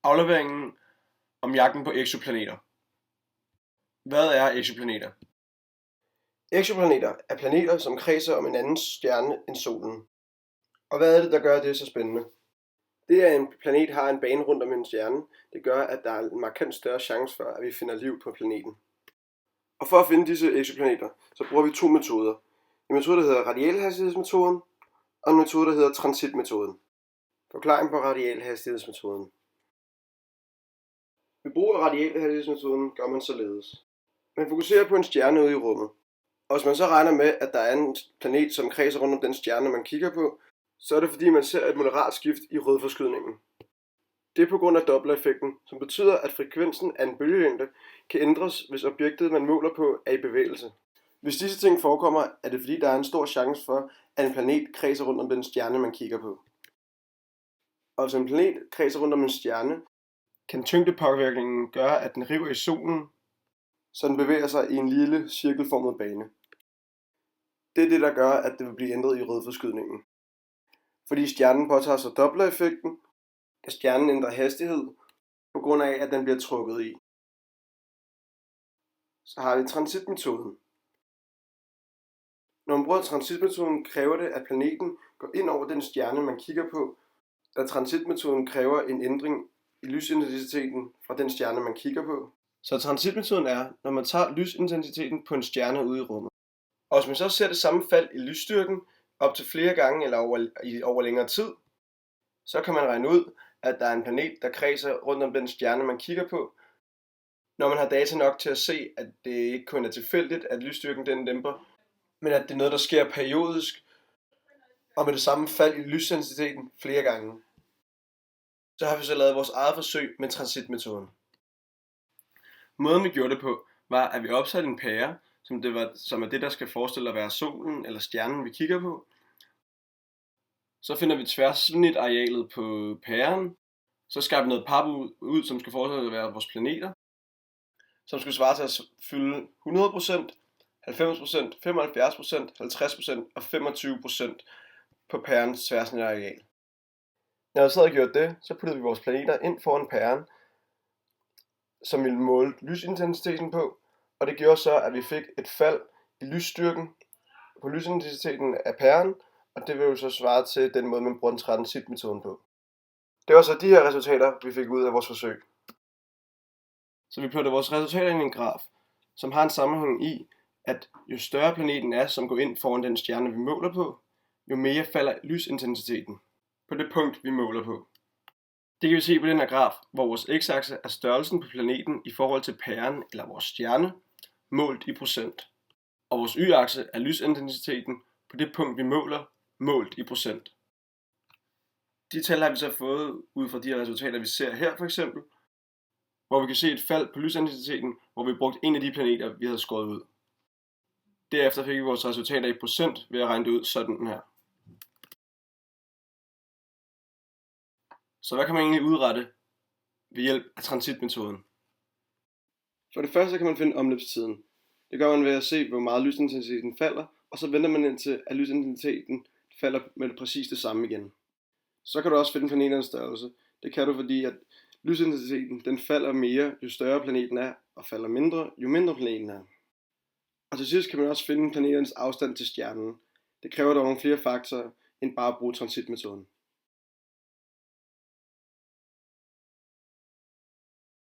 Afleveringen om jagten på eksoplaneter. Hvad er eksoplaneter? Eksoplaneter er planeter, som kredser om en anden stjerne end solen. Og hvad er det, der gør det så spændende? Det, at en planet har en bane rundt om en stjerne, det gør, at der er en markant større chance for, at vi finder liv på planeten. Og for at finde disse eksoplaneter, så bruger vi to metoder. En metode, der hedder radialhastighedsmetoden, og en metode, der hedder transitmetoden. Forklaring på radialhastighedsmetoden. Ved brug af radialhastighedsmetoden gør man således. Man fokuserer på en stjerne ude i rummet. Og hvis man så regner med, at der er en planet, som kredser rundt om den stjerne, man kigger på, så er det fordi, man ser et moderat skift i rødforskydningen. Det er på grund af Doppler-effekten, som betyder, at frekvensen af en bølgelængde kan ændres, hvis objektet, man måler på, er i bevægelse. Hvis disse ting forekommer, er det fordi, der er en stor chance for, at en planet kredser rundt om den stjerne, man kigger på. Og hvis en planet kredser rundt om en stjerne, Kan tyngdepåvirkningen gøre, at den river i solen? så den bevæger sig i en lille cirkelformet bane. Det er det, der gør, at det vil blive ændret i rødforskydningen. Fordi stjernen påtager sig Doppler-effekten, kan stjernen ændre hastighed, på grund af, at den bliver trukket i. Så har vi transitmetoden. Når man bruger transitmetoden, kræver det, at planeten går ind over den stjerne, man kigger på, da transitmetoden kræver en ændring i lysintensiteten fra den stjerne, man kigger på. Så transitmetoden er, når man tager lysintensiteten på en stjerne ude i rummet. Og hvis man så ser det samme fald i lysstyrken op til flere gange eller over længere tid, så kan man regne ud, at der er en planet, der kredser rundt om den stjerne, man kigger på, når man har data nok til at se, at det ikke kun er tilfældigt, at lysstyrken den dæmper, men at det er noget, der sker periodisk, og med det samme fald i lysintensiteten flere gange. Så har vi så lavet vores eget forsøg med transitmetoden. Måden vi gjorde det på, var, at vi opsatte en pære, som er det, der skal forestille at være solen eller stjernen, vi kigger på. Så finder vi tværsnitarealet på pæren. Så skaber vi noget pap ud, som skal forestille at være vores planeter, som skulle svare til at fylde 100%, 90%, 75%, 50% og 25% på pærens tværsnitareal. Når vi så havde gjort det, så puttede vi vores planeter ind foran pæren, som vi målte lysintensiteten på, og det gjorde så, at vi fik et fald i lysstyrken på lysintensiteten af pæren, og det vil jo så svare til den måde, man bruger den transitmetoden på. Det var så de her resultater, vi fik ud af vores forsøg. Så vi putter vores resultater ind i en graf, som har en sammenhæng i, at jo større planeten er, som går ind foran den stjerne, vi måler på, jo mere falder lysintensiteten på det punkt, vi måler på. Det kan vi se på den her graf, hvor vores x-akse er størrelsen på planeten i forhold til pæren eller vores stjerne, målt i procent. Og vores y-akse er lysintensiteten på det punkt, vi måler, målt i procent. De tal har vi så fået ud fra de resultater, vi ser her for eksempel, hvor vi kan se et fald på lysintensiteten, hvor vi brugte en af de planeter, vi havde skåret ud. Derefter fik vi vores resultater i procent ved at regne det ud sådan her. Så hvad kan man egentlig udrette ved hjælp af transitmetoden? For det første kan man finde omløbstiden. Det gør man ved at se, hvor meget lysintensiteten falder, og så venter man indtil, at lysintensiteten falder med præcis det samme igen. Så kan du også finde planeternes størrelse. Det kan du, fordi at lysintensiteten den falder mere, jo større planeten er, og falder mindre, jo mindre planeten er. Og til sidst kan man også finde planeternes afstand til stjernen. Det kræver dog nogle flere faktorer, end bare at bruge transitmetoden.